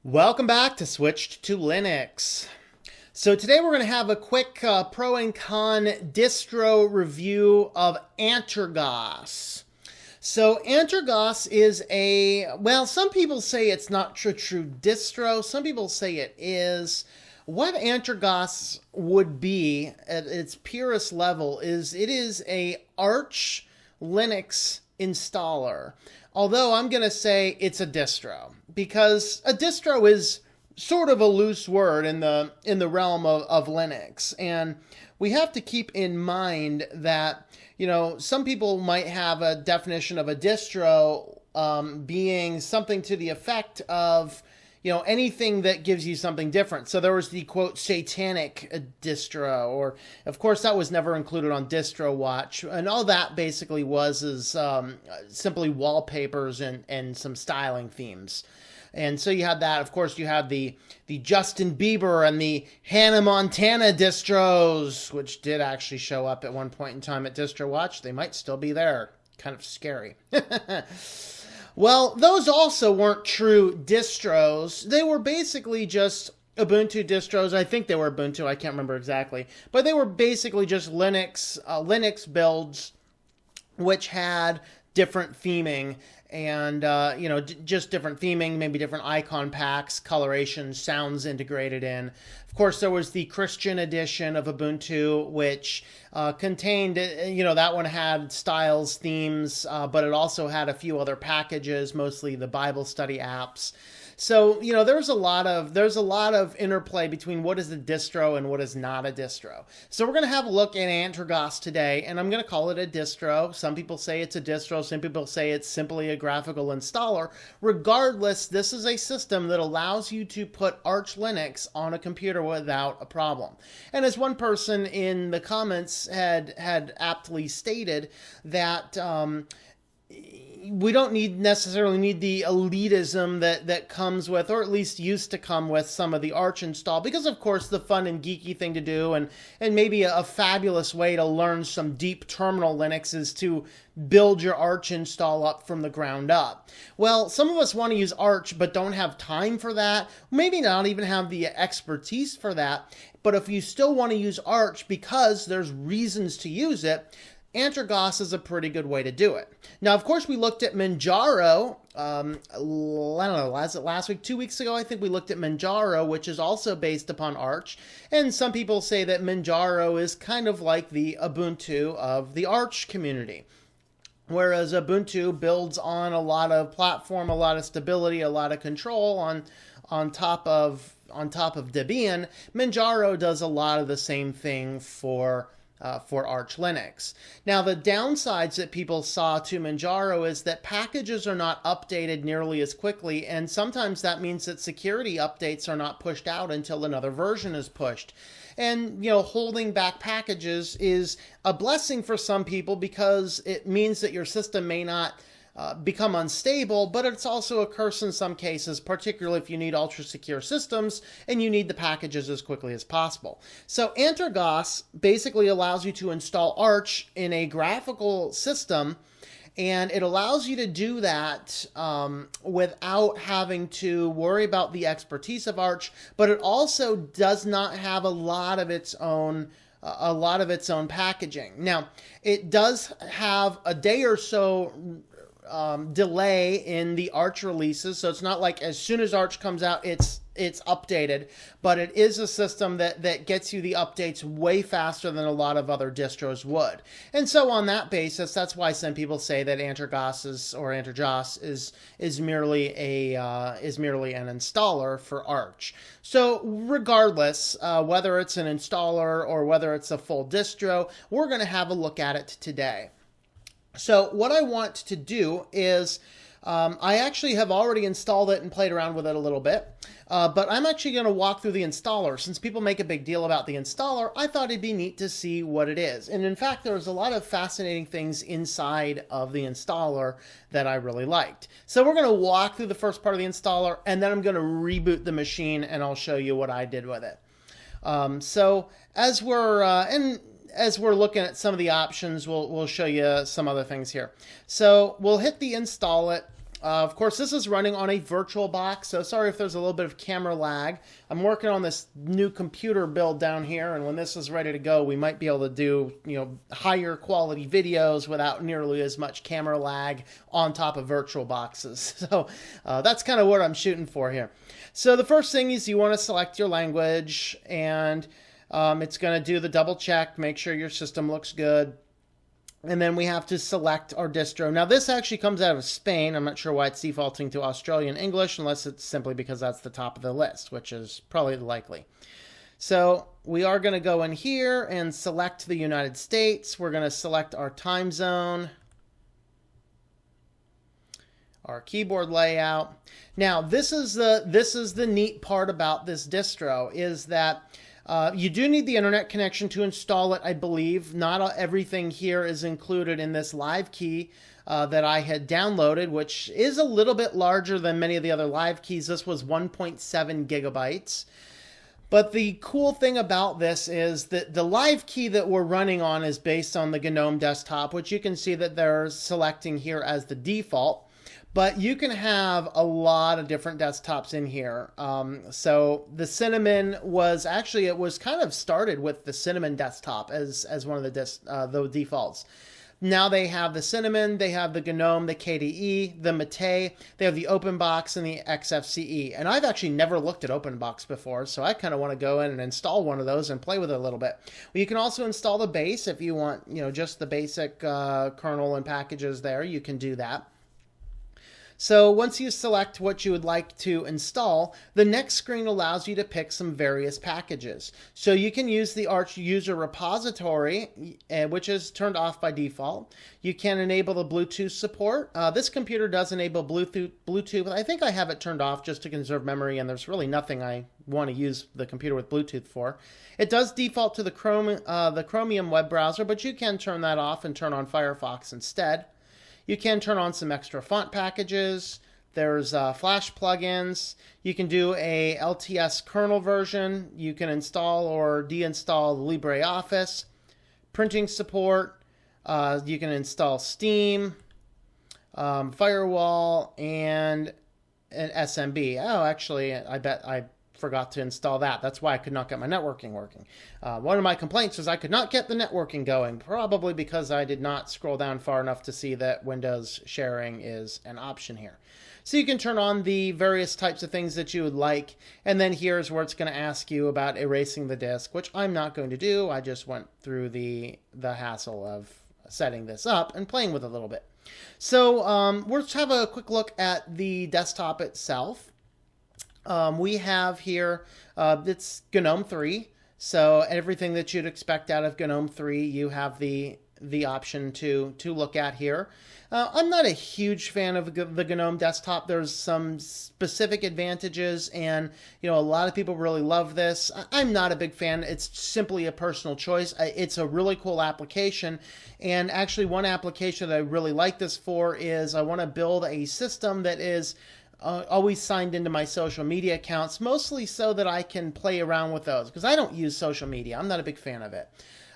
Welcome back to Switched to Linux. So today we're going to have a quick pro and con distro review of Antergos. So Antergos is some people say it's not true distro. Some people say it is. What Antergos would be at its purest level is it is a Arch Linux installer. Although I'm going to say it's a distro, because a distro is sort of a loose word in the realm of Linux. And we have to keep in mind that, some people might have a definition of a distro being something to the effect of, anything that gives you something different. So there was the, quote, satanic distro, or, of course, that was never included on Distro Watch. And all that basically is simply wallpapers and some styling themes. And so you had that. Of course, you had the Justin Bieber and the Hannah Montana distros, which did actually show up at one point in time at Distro Watch. They might still be there. Kind of scary. Well, those also weren't true distros. They were basically just Ubuntu distros. I think they were Ubuntu. I can't remember exactly. But they were basically just Linux builds, which had different theming and, just different theming, maybe different icon packs, coloration, sounds integrated in. Of course, there was the Christian edition of Ubuntu, which contained, that one had styles, themes, but it also had a few other packages, mostly the Bible study apps. So, there's a lot of interplay between what is a distro and what is not a distro. So we're going to have a look at Antergos today, and I'm going to call it a distro. Some people say it's a distro. Some people say it's simply a graphical installer. Regardless, this is a system that allows you to put Arch Linux on a computer without a problem. And as one person in the comments had aptly stated, that we don't necessarily need the elitism that comes with, or at least used to come with, some of the Arch install, because of course the fun and geeky thing to do, and maybe a fabulous way to learn some deep terminal Linux, is to build your Arch install up from the ground up. Well, some of us want to use Arch but don't have time for that, maybe not even have the expertise for that. But if you still want to use Arch because there's reasons to use it, Antergos is a pretty good way to do it. Now, of course, we looked at Manjaro. I don't know, last week, 2 weeks ago, I think we looked at Manjaro, which is also based upon Arch. And some people say that Manjaro is kind of like the Ubuntu of the Arch community. Whereas Ubuntu builds on a lot of platform, a lot of stability, a lot of control on top of Debian, Manjaro does a lot of the same thing for Arch Linux. Now, the downsides that people saw to Manjaro is that packages are not updated nearly as quickly, and sometimes that means that security updates are not pushed out until another version is pushed. And, holding back packages is a blessing for some people because it means that your system may not become unstable, but it's also a curse in some cases, particularly if you need ultra-secure systems and you need the packages as quickly as possible. So Antergos basically allows you to install Arch in a graphical system, and it allows you to do that without having to worry about the expertise of Arch, but it also does not have a lot of its own packaging. Now, it does have a day or so delay in the Arch releases, so it's not like as soon as Arch comes out it's updated, but it is a system that gets you the updates way faster than a lot of other distros would. And so on that basis, that's why some people say that Antergos is merely an installer for Arch. So regardless, whether it's an installer or whether it's a full distro, we're going to have a look at it today. So what I want to do is, I actually have already installed it and played around with it a little bit, but I'm actually going to walk through the installer. Since people make a big deal about the installer, I thought it'd be neat to see what it is. And in fact, there's a lot of fascinating things inside of the installer that I really liked. So we're going to walk through the first part of the installer, and then I'm going to reboot the machine, and I'll show you what I did with it. So as we're looking at some of the options, we'll show you some other things here. So we'll hit the install it. Of course, this is running on a VirtualBox, so sorry if there's a little bit of camera lag. I'm working on this new computer build down here, and when this is ready to go, we might be able to do, higher quality videos without nearly as much camera lag on top of VirtualBoxes. So that's kind of what I'm shooting for here. So the first thing is you want to select your language, and it's going to do the double check, make sure your system looks good. And then we have to select our distro. Now, this actually comes out of Spain. I'm not sure why it's defaulting to Australian English, unless it's simply because that's the top of the list, which is probably likely. So we are going to go in here and select the United States. We're going to select our time zone, our keyboard layout. Now, this is the neat part about this distro, is that you do need the internet connection to install it, I believe. Not everything here is included in this live key that I had downloaded, which is a little bit larger than many of the other live keys. This was 1.7 gigabytes. But the cool thing about this is that the live key that we're running on is based on the GNOME desktop, which you can see that they're selecting here as the default. But you can have a lot of different desktops in here. So the Cinnamon was actually, it was kind of started with the Cinnamon desktop as one of the defaults. Now they have the Cinnamon, they have the GNOME, the KDE, the Mate, they have the OpenBox and the XFCE. And I've actually never looked at OpenBox before, so I kind of want to go in and install one of those and play with it a little bit. Well, you can also install the base if you want, just the basic kernel and packages there. You can do that. So once you select what you would like to install, the next screen allows you to pick some various packages. So you can use the Arch user repository, which is turned off by default. You can enable the Bluetooth support. This computer does enable Bluetooth. I think I have it turned off just to conserve memory, and there's really nothing I want to use the computer with Bluetooth for. It does default to the Chromium web browser, but you can turn that off and turn on Firefox instead. You can turn on some extra font packages. There's Flash plugins. You can do a LTS kernel version. You can install or deinstall LibreOffice. Printing support. You can install Steam, Firewall, and an SMB. Oh, actually, I bet I forgot to install that. That's why I could not get my networking working. One of my complaints was I could not get the networking going, probably because I did not scroll down far enough to see that Windows sharing is an option here. So you can turn on the various types of things that you would like, and then here's where it's going to ask you about erasing the disk, which I'm not going to do. I just went through the hassle of setting this up and playing with it a little bit. So let's have a quick look at the desktop itself. We have here, it's GNOME 3, so everything that you'd expect out of GNOME 3, you have the option to look at here. I'm not a huge fan of the GNOME desktop. There's some specific advantages, and a lot of people really love this. I'm not a big fan. It's simply a personal choice. It's a really cool application, and actually one application that I really like this for is I want to build a system that is always signed into my social media accounts, mostly so that I can play around with those, because I don't use social media. I'm not a big fan of it.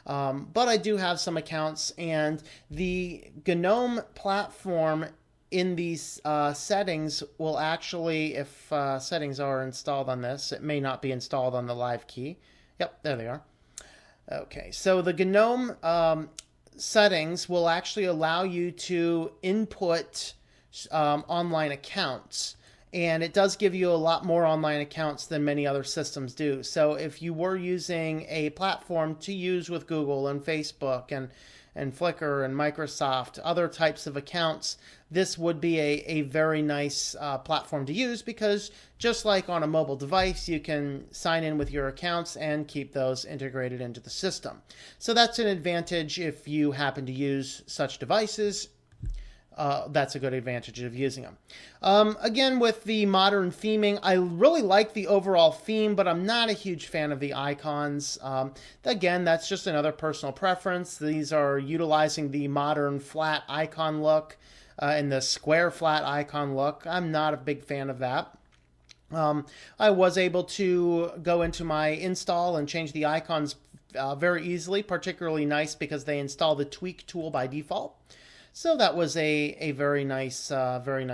But I do have some accounts, and the GNOME platform in these settings will actually, if settings are installed on this, it may not be installed on the live key. Yep, there they are. Okay, so the GNOME settings will actually allow you to input online accounts, and it does give you a lot more online accounts than many other systems do. So if you were using a platform to use with Google and Facebook and Flickr and Microsoft, other types of accounts, this would be a very nice platform to use, because just like on a mobile device, you can sign in with your accounts and keep those integrated into the system. So that's an advantage if you happen to use such devices. That's a good advantage of using them. Again, with the modern theming, I really like the overall theme, but I'm not a huge fan of the icons. Again, that's just another personal preference. These are utilizing the modern flat icon look and the square flat icon look. I'm not a big fan of that. I was able to go into my install and change the icons very easily, particularly nice because they install the tweak tool by default. So that was a very nice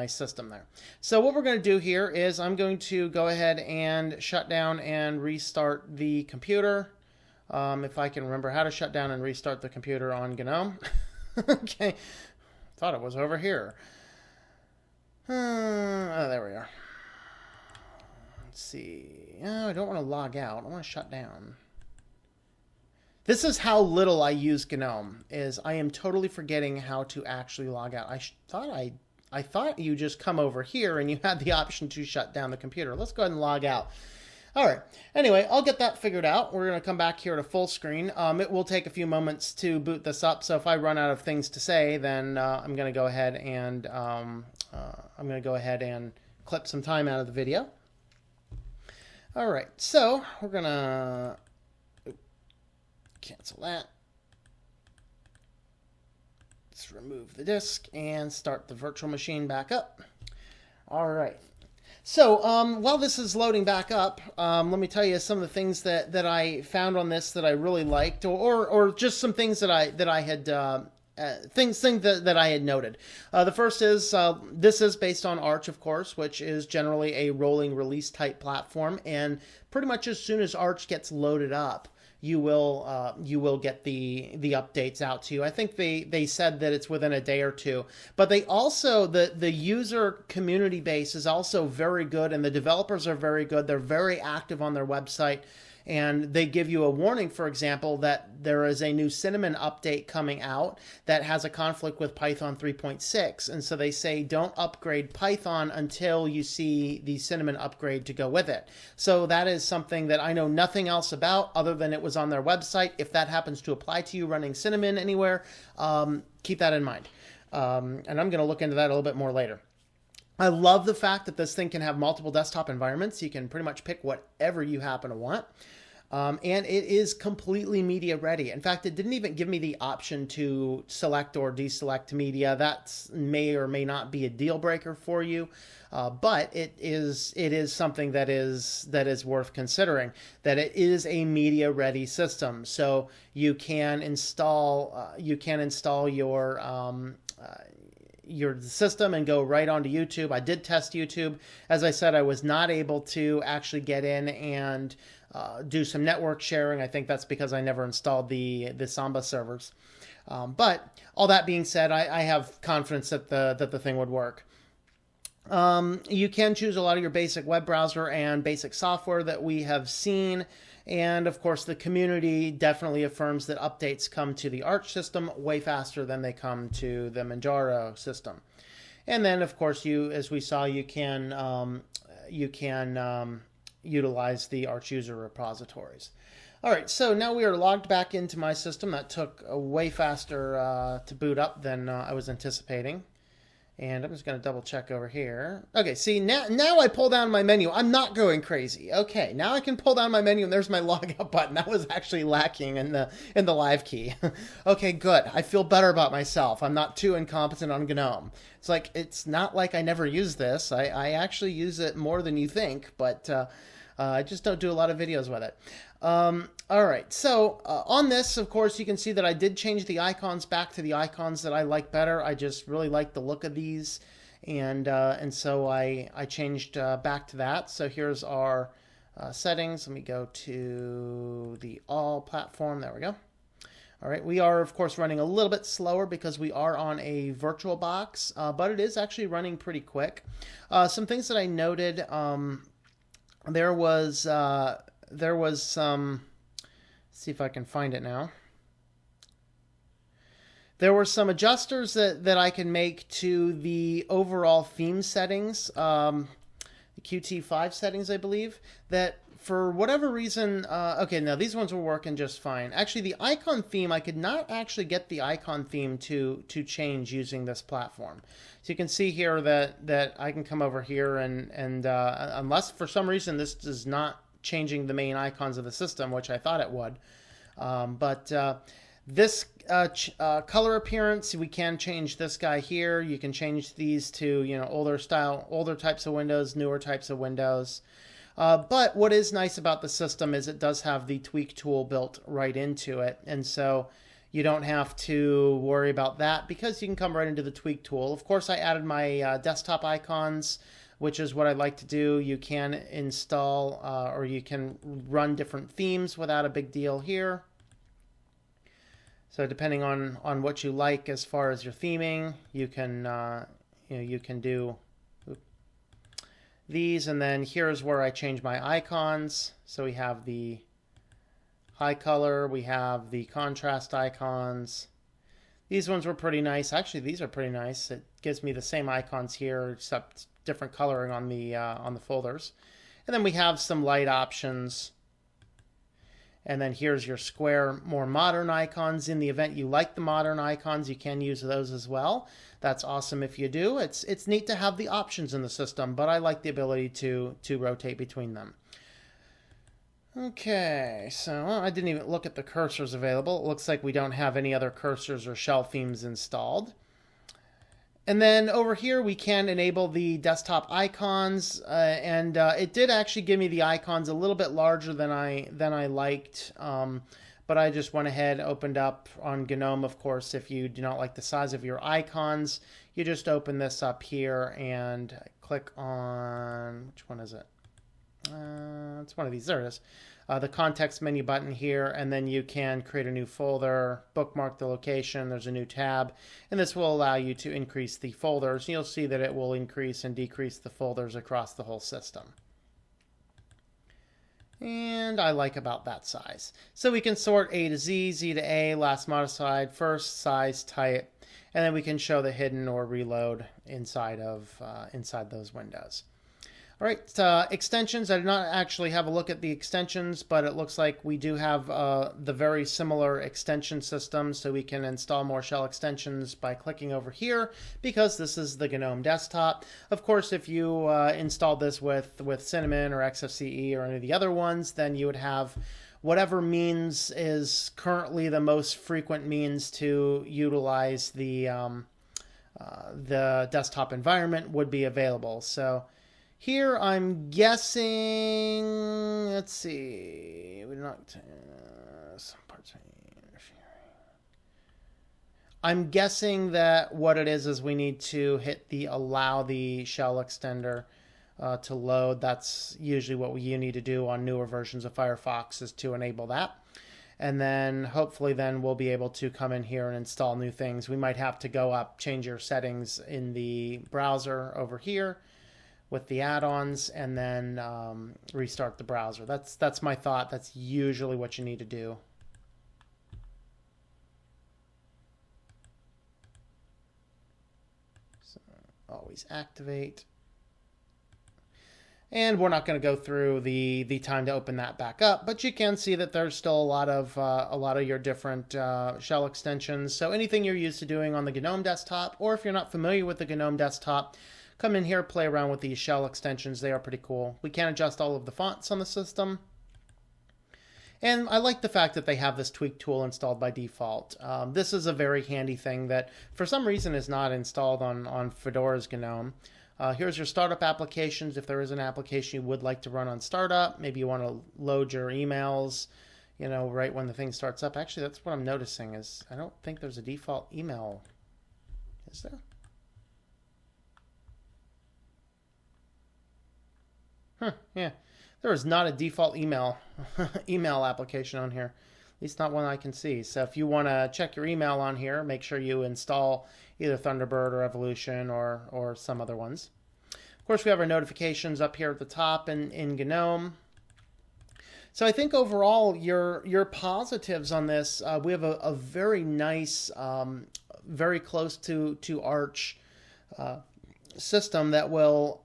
system there. So what we're going to do here is I'm going to go ahead and shut down and restart the computer. If I can remember how to shut down and restart the computer on GNOME. Okay, thought it was over here. Oh, there we are. Let's see. Oh, I don't want to log out. I want to shut down. This is how little I use GNOME, is I am totally forgetting how to actually log out. I thought you just come over here and you had the option to shut down the computer. Let's go ahead and log out. All right. Anyway, I'll get that figured out. We're going to come back here to full screen. It will take a few moments to boot this up, so if I run out of things to say, then I'm going to go ahead and clip some time out of the video. All right. So we're going to cancel that. Let's remove the disk and start the virtual machine back up. All right. So while this is loading back up, let me tell you some of the things that I found on this that I really liked, or just some things that I had things that I had noted. The first is this is based on Arch, of course, which is generally a rolling release type platform, and pretty much as soon as Arch gets loaded up, you will get the updates out to you. I think they said that it's within a day or two, but they also, the user community base is also very good, and the developers are very good. They're very active on their website, and they give you a warning, for example, that there is a new Cinnamon update coming out that has a conflict with Python 3.6. And so they say don't upgrade Python until you see the Cinnamon upgrade to go with it. So that is something that I know nothing else about other than it was on their website. If that happens to apply to you running Cinnamon anywhere, keep that in mind. And I'm going to look into that a little bit more later. I love the fact that this thing can have multiple desktop environments. You can pretty much pick whatever you happen to want. And it is completely media ready. In fact, it didn't even give me the option to select or deselect media. That may or may not be a deal breaker for you, but it is something that is worth considering. That it is a media ready system, so you can install your system and go right onto YouTube. I did test YouTube. As I said, I was not able to actually get in and do some network sharing. I think that's because I never installed the Samba servers. But all that being said, I have confidence that the thing would work. You can choose a lot of your basic web browser and basic software that we have seen. And of course, the community definitely affirms that updates come to the Arch system way faster than they come to the Manjaro system. And then, of course, as we saw, you can utilize the Arch user repositories. All right, so now we are logged back into my system. That took way faster to boot up than I was anticipating. And I'm just going to double check over here. Okay, see, now I pull down my menu. I'm not going crazy. Okay, now I can pull down my menu, and there's my logout button. That was actually lacking in the live key. Okay, good. I feel better about myself. I'm not too incompetent on GNOME. It's not like I never use this. I actually use it more than you think, but I just don't do a lot of videos with it. All right, so on this, of course, you can see that I did change the icons back to the icons that I like better. I just really like the look of these, and so I changed back to that. So here's our settings. Let me go to the all platform. There we go. All right, we are, of course, running a little bit slower because we are on a VirtualBox, but it is actually running pretty quick. Some things that I noted, there was some, let's see if I can find it now. There were some adjusters that I can make to the overall theme settings, the Qt5 settings, I believe, that for whatever reason, okay, now these ones were working just fine. Actually, the icon theme, I could not actually get the icon theme to change using this platform. So you can see here that I can come over here and unless for some reason this is not changing the main icons of the system, which I thought it would. This color appearance, we can change this guy here. You can change these to older types of windows, newer types of windows. But what is nice about the system is it does have the tweak tool built right into it, and so you don't have to worry about that because you can come right into the tweak tool. Of course, I added my desktop icons, which is what I like to do. You can install or you can run different themes without a big deal here. So depending on what you like as far as your theming, you can you can do these, and then here's where I change my icons. So we have the high color, we have the contrast icons. These ones were pretty nice. Actually, these are pretty nice. It gives me the same icons here, except different coloring on the folders. And then we have some light options. And then here's your square, more modern icons. In the event you like the modern icons, you can use those as well. That's awesome if you do. It's neat to have the options in the system, but I like the ability to rotate between them. Okay, so I didn't even look at the cursors available. It looks like we don't have any other cursors or shell themes installed. And then over here we can enable the desktop icons, and it did actually give me the icons a little bit larger than I liked, but I just went ahead, opened up on GNOME. Of course, if you do not like the size of your icons, you just open this up here and click on, which one is it? It's one of these. There it is. The context menu button here, and then you can create a new folder, bookmark the location, there's a new tab, and this will allow you to increase the folders. You'll see that it will increase and decrease the folders across the whole system. And I like about that size. So we can sort A to Z, Z to A, last modified, first, size, type, and then we can show the hidden or reload inside those windows. All right, extensions. I did not actually have a look at the extensions, but it looks like we do have the very similar extension system, so we can install more shell extensions by clicking over here because this is the GNOME desktop. Of course, if you install this with Cinnamon or XFCE or any of the other ones, then you would have whatever means is currently the most frequent means to utilize the desktop environment would be available. So here I'm guessing, let's see, we're not, some parts. I'm guessing that what it is we need to hit the allow the shell extender to load. That's usually what you need to do on newer versions of Firefox, is to enable that. And then hopefully then we'll be able to come in here and install new things. We might have to go up, change your settings in the browser over here with the add-ons, and then restart the browser. That's my thought. That's usually what you need to do. So always activate. And we're not going to go through the time to open that back up, but you can see that there's still a lot of your different shell extensions. So anything you're used to doing on the GNOME desktop, or if you're not familiar with the GNOME desktop, come in here, play around with these shell extensions. They are pretty cool. We can adjust all of the fonts on the system. And I like the fact that they have this tweak tool installed by default. This is a very handy thing that for some reason is not installed on Fedora's GNOME. Here's your startup applications. If there is an application you would like to run on startup, maybe you want to load your emails, right when the thing starts up. Actually, that's what I'm noticing is I don't think there's a default email. Is there? Yeah, there is not a default email application on here, at least not one I can see. So if you want to check your email on here, make sure you install either Thunderbird or Evolution or some other ones. Of course, we have our notifications up here at the top in GNOME. So I think overall, your positives on this, we have a very nice, very close to Arch system that will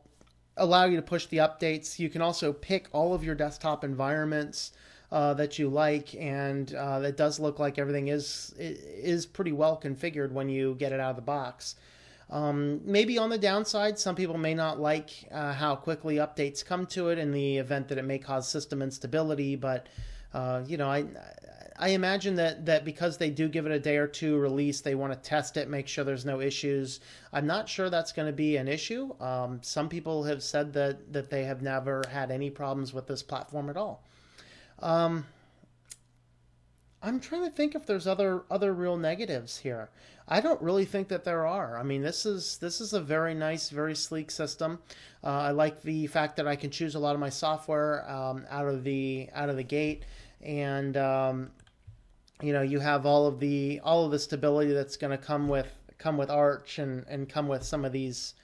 allow you to push the updates. You can also pick all of your desktop environments that you like, and it does look like everything is pretty well configured when you get it out of the box. Maybe on the downside, some people may not like how quickly updates come to it in the event that it may cause system instability, but I imagine that because they do give it a day or two release, they want to test it, make sure there's no issues. I'm not sure that's going to be an issue. Some people have said that they have never had any problems with this platform at all. I'm trying to think if there's other real negatives here. I don't really think that there are. I mean, this is a very nice, very sleek system. I like the fact that I can choose a lot of my software out of the gate, and you know, you have all of the stability that's going to come with Arch and come with some of these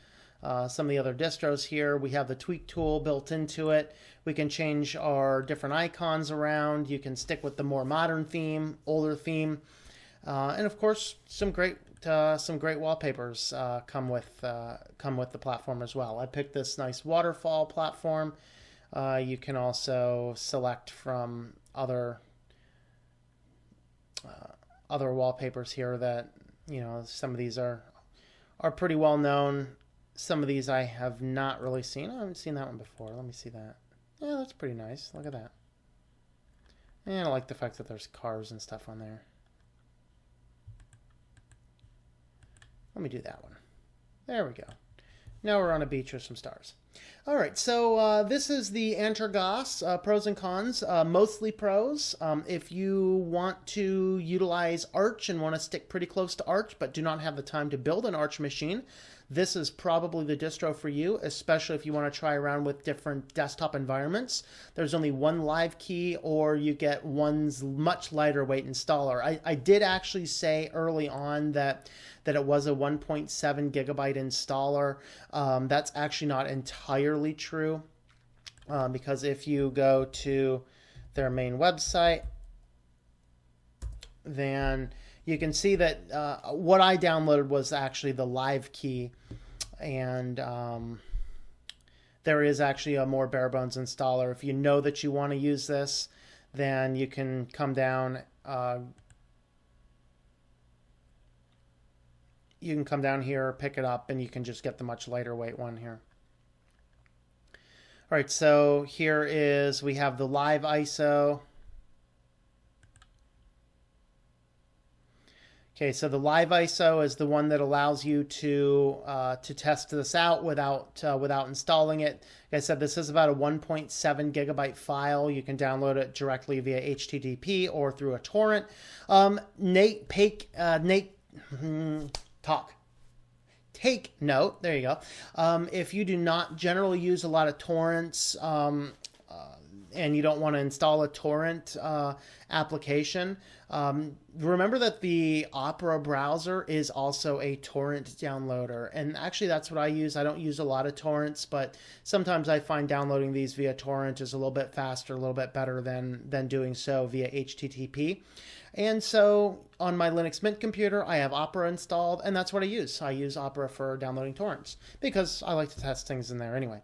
some of the other distros here. We have the tweak tool built into it. We can change our different icons around. You can stick with the more modern theme, older theme, and of course some great wallpapers come with the platform as well. I picked this nice waterfall platform. You can also select from other wallpapers here that, you know, some of these are pretty well known. Some of these I have not really seen. I haven't seen that one before. Let me see that. Yeah, that's pretty nice. Look at that. And I like the fact that there's cars and stuff on there. Let me do that one. There we go. Now we're on a beach with some stars. All right, so this is the Antergos pros and cons, mostly pros. If you want to utilize Arch and want to stick pretty close to Arch but do not have the time to build an Arch machine, this is probably the distro for you, especially if you want to try around with different desktop environments. There's only one live key, or you get one's much lighter weight installer. I did actually say early on that it was a 1.7 gigabyte installer. That's actually not entirely true, because if you go to their main website, then you can see that what I downloaded was actually the live key, and there is actually a more bare bones installer. If you know that you want to use this, then you can come down. You can come down here, pick it up, and you can just get the much lighter weight one here. All right, so here is, we have the live ISO. Okay, so the live ISO is the one that allows you to test this out without installing it. Like I said, this is about a 1.7 gigabyte file. You can download it directly via HTTP or through a torrent. Take note. There you go. If you do not generally use a lot of torrents, and you don't want to install a torrent application, remember that the Opera browser is also a torrent downloader. And actually, that's what I use. I don't use a lot of torrents, but sometimes I find downloading these via torrent is a little bit faster, a little bit better than doing so via HTTP. And so on my Linux Mint computer, I have Opera installed, and that's what I use. I use Opera for downloading torrents because I like to test things in there anyway.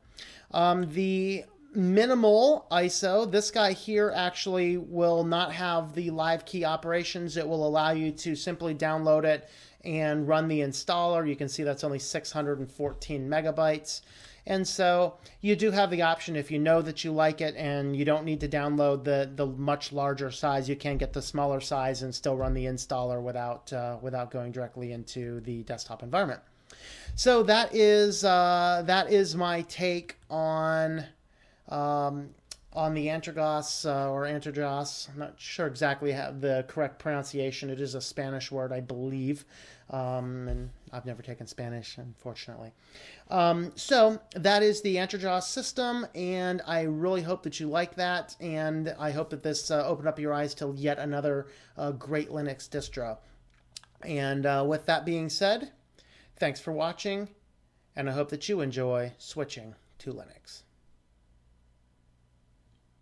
The minimal ISO, this guy here actually will not have the live key operations. It will allow you to simply download it and run the installer. You can see that's only 614 megabytes. And so you do have the option, if you know that you like it and you don't need to download the much larger size, you can get the smaller size and still run the installer without going directly into the desktop environment. So that is my take on the Antergos or Antergos. I'm not sure exactly how the correct pronunciation. It is a Spanish word, I believe, and I've never taken Spanish, unfortunately. So that is the Antergos system, and I really hope that you like that, and I hope that this opened up your eyes to yet another great Linux distro. And with that being said, thanks for watching, and I hope that you enjoy switching to Linux.